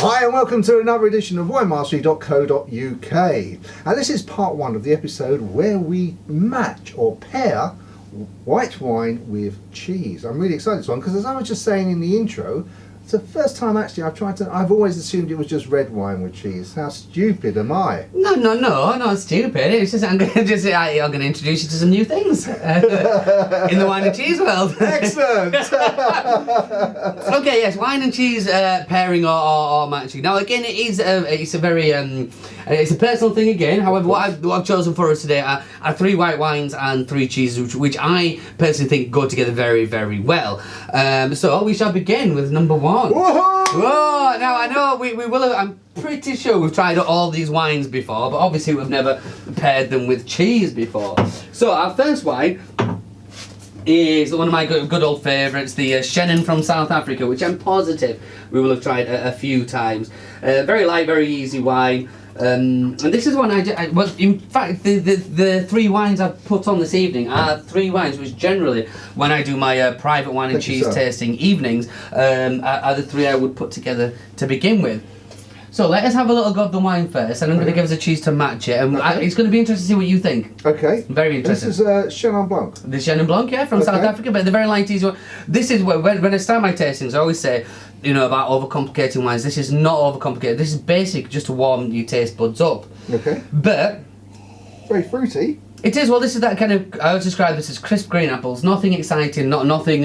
Hi and welcome to another edition of winemastery.co.uk, and this is part one of the episode where we match or pair white wine with cheese. I'm really excited this one because, as I was just saying in the intro, it's the first time actually I've always assumed it was just red wine with cheese. How stupid am I? No, not stupid. It's just I'm going to introduce you to some new things in the wine and cheese world. Excellent. Okay, yes, wine and cheese pairing or matching. Now again, it's a very it's a personal thing again. However, what I've chosen for us today are 3 white wines and 3 cheeses, which I personally think go together very, very well. So we shall begin with number 1. Whoa! Whoa! Now I know we will have, I'm pretty sure we've tried all these wines before, but obviously we've never paired them with cheese before. So our first wine is one of my good old favourites, the Chenin from South Africa, which I'm positive we will have tried a few times. Very light, very easy wine. And this is one well, in fact, the 3 wines I've put on this evening are 3 wines which generally, when I do my private wine and cheese tasting evenings, are the 3 I would put together to begin with. So let us have a little go of the wine first, and I'm going to give us a cheese to match it. And it's going to be interesting to see what you think. Okay. Very interesting. This is Chenin Blanc. The Chenin Blanc, yeah, from South Africa, but the very light, easy one. This is when I start my tastings, I always say, you know, about overcomplicating wines. This is not overcomplicated. This is basic, just to warm your taste buds up. Okay. But very fruity. it is. Well, this is that kind of. I would describe this as crisp green apples. Nothing exciting, nothing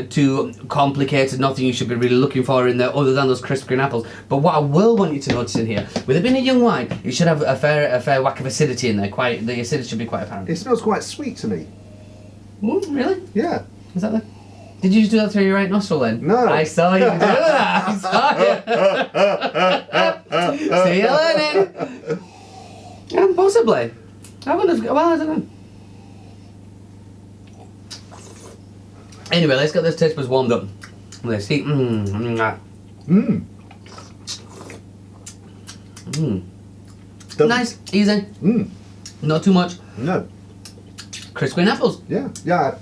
too complicated. Nothing you should be really looking for in there, other than those crisp green apples. But what I will want you to notice in here, with it being a young wine, it should have a fair whack of acidity in there. The acidity should be quite apparent. It smells quite sweet to me. Really? Yeah. Is that the? Did you just do that through your right nostril then? No. I saw you do that. I saw you. So you're learning. Yeah, possibly. I would have. Well, I don't know. Anyway, let's get this taste buds warmed up. Let's see. Nice, easy. Not too much. No. Crisp green apples. Yeah. Yeah.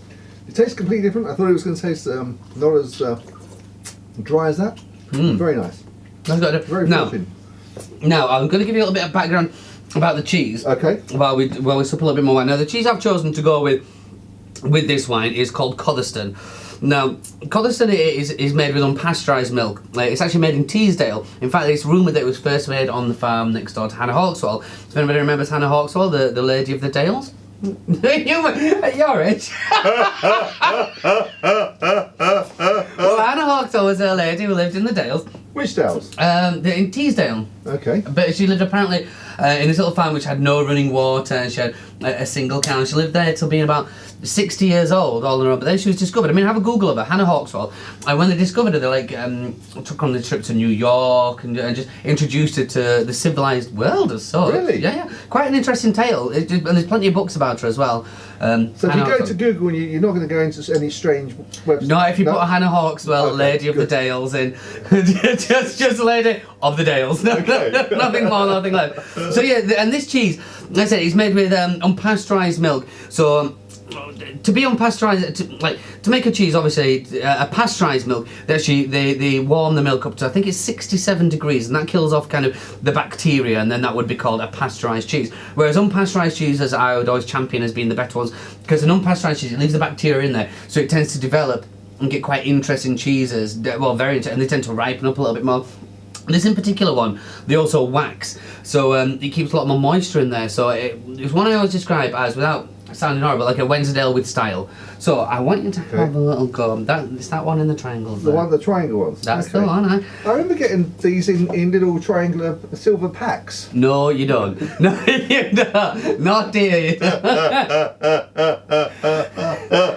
It tastes completely different. I thought it was going to taste not as dry as that. Very nice. That's got very filling. Now I'm going to give you a little bit of background about the cheese. Okay. While we sup a little bit more wine. Now the cheese I've chosen to go with this wine is called Cotherstone. Now, Cotherstone is made with unpasteurised milk. It's actually made in Teesdale. In fact, it's rumoured that it was first made on the farm next door to Hannah Hawkswell. If anybody remembers Hannah Hawkswell, the lady of the Dales? At your age. Well, Hannah Hawkswell was a lady who lived in the Dales. Which Dales? In Teesdale. Okay. But she lived apparently in this little farm which had no running water, and she had a single cow. She lived there till being about 60 years old, all in all. But then she was discovered. I mean, have a Google of her, Hannah Hawkswell. And when they discovered her, they took on the trip to New York and just introduced her to the civilized world as such. Really? Yeah. Quite an interesting tale. And there's plenty of books about her as well. So if you go to Google, and you're not going to go into any strange website. No, if you put Hannah Hawkswell, Lady of the Dales in, just Lady of the Dales. Nothing more, nothing less. So yeah, and this cheese, like I said, it's made with unpasteurised milk. So to be unpasteurised, to make a cheese, obviously a pasteurised milk, they warm the milk up to, I think it's 67 degrees, and that kills off kind of the bacteria, and then that would be called a pasteurised cheese. Whereas unpasteurised cheeses, I would always champion as being the better ones, because an unpasteurised cheese, it leaves the bacteria in there, so it tends to develop and get quite interesting cheeses. Well, very interesting, and they tend to ripen up a little bit more. This in particular one, they also wax, so it keeps a lot more moisture in there. So it's one I always describe as, without sounding horrible, like a Wensleydale with style. So I want you to have a little go. It's that one in the triangles. The triangle ones. That's the one. I remember getting these in little triangular silver packs. No, you don't. No, you don't. Not dear.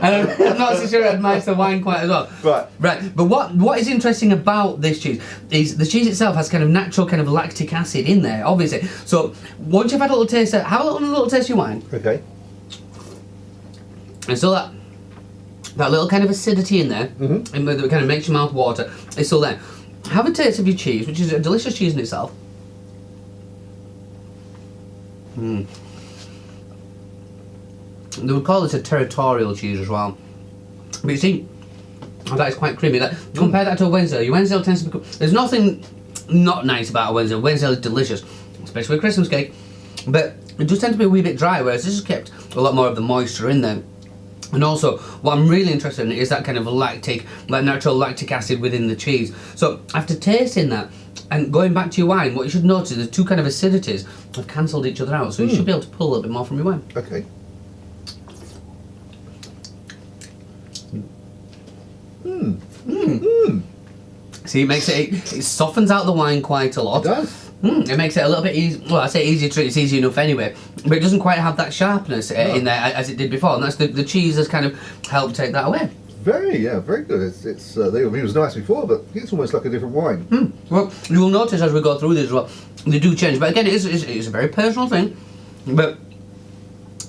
I'm not so sure it matches the wine quite as well. Right. But what is interesting about this cheese is the cheese itself has kind of natural kind of lactic acid in there, obviously. So once you've had a little taste, have a little taste of your wine. Okay. And so that little kind of acidity in there, and that kind of makes your mouth water, is still there. Have a taste of your cheese, which is a delicious cheese in itself. They would call this a territorial cheese as well. But you see, that is quite creamy. Compare that to a Wensleydale. Your Wensleydale tends to be... There's nothing not nice about a Wednesday. Wednesday is delicious, especially with Christmas cake, but it does tend to be a wee bit dry, whereas this has kept a lot more of the moisture in there. And also, what I'm really interested in is that kind of natural lactic acid within the cheese. So after tasting that, and going back to your wine, what you should notice is the two kind of acidities have cancelled each other out, so you should be able to pull a little bit more from your wine. Okay. See, it softens out the wine quite a lot. It does. It makes it a little bit easy. Well, I say easier to drink, it's easy enough anyway, but it doesn't quite have that sharpness in there as it did before, and that's the cheese has kind of helped take that away. Very good. It was nice before, but it's almost like a different wine. Well, you will notice as we go through this as well, they do change. But again, it's a very personal thing, but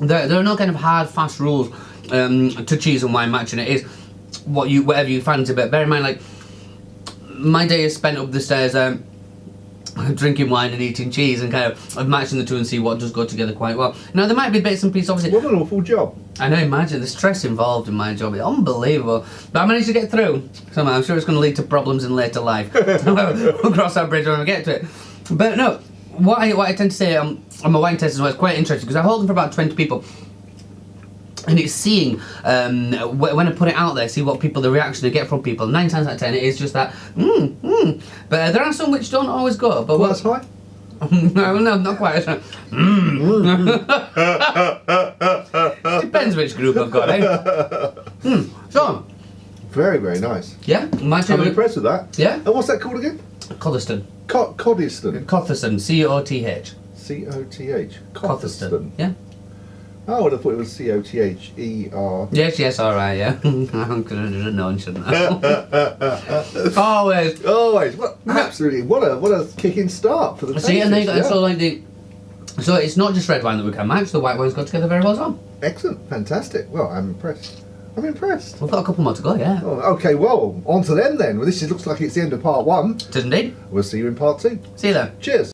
there are no kind of hard, fast rules to cheese and wine matching. It is whatever you fancy. But bear in mind, like, my day is spent up the stairs drinking wine and eating cheese and kind of matching the two and see what does go together quite well. Now, there might be bits and pieces, obviously. What an awful job. I know, imagine the stress involved in my job is unbelievable. But I managed to get through somehow. I'm sure it's going to lead to problems in later life. We'll cross that bridge when we get to it. But no, what I tend to say on my wine test as well is quite interesting, because I hold them for about 20 people. And it's seeing, when I put it out there, see what the reaction I get from people. 9 times out of 10 it is just that, But there are some which don't always go. But Quite as high? no, not quite as high. Depends which group I've got, eh? So. Very nice. Yeah, I'm impressed with that. Yeah. And what's that called again? Cotherstone. Cotherstone. Cotherstone, C-O-T-H. C-O-T-H. Cotherstone. Yeah. I would have thought it was C-O-T-H-E-R. Yes, alright, yeah. I'm going to have known, shouldn't I? Always. Well, absolutely. What a kicking start for the See, and they got tasting, so it's not just red wine that we can match, the white wines go together very well as well. Excellent, fantastic. Well, I'm impressed. We've got a couple more to go, yeah. Oh, okay, well, on to them then. Well, this looks like it's the end of part 1. It is indeed. We'll see you in part 2. See you then. Cheers.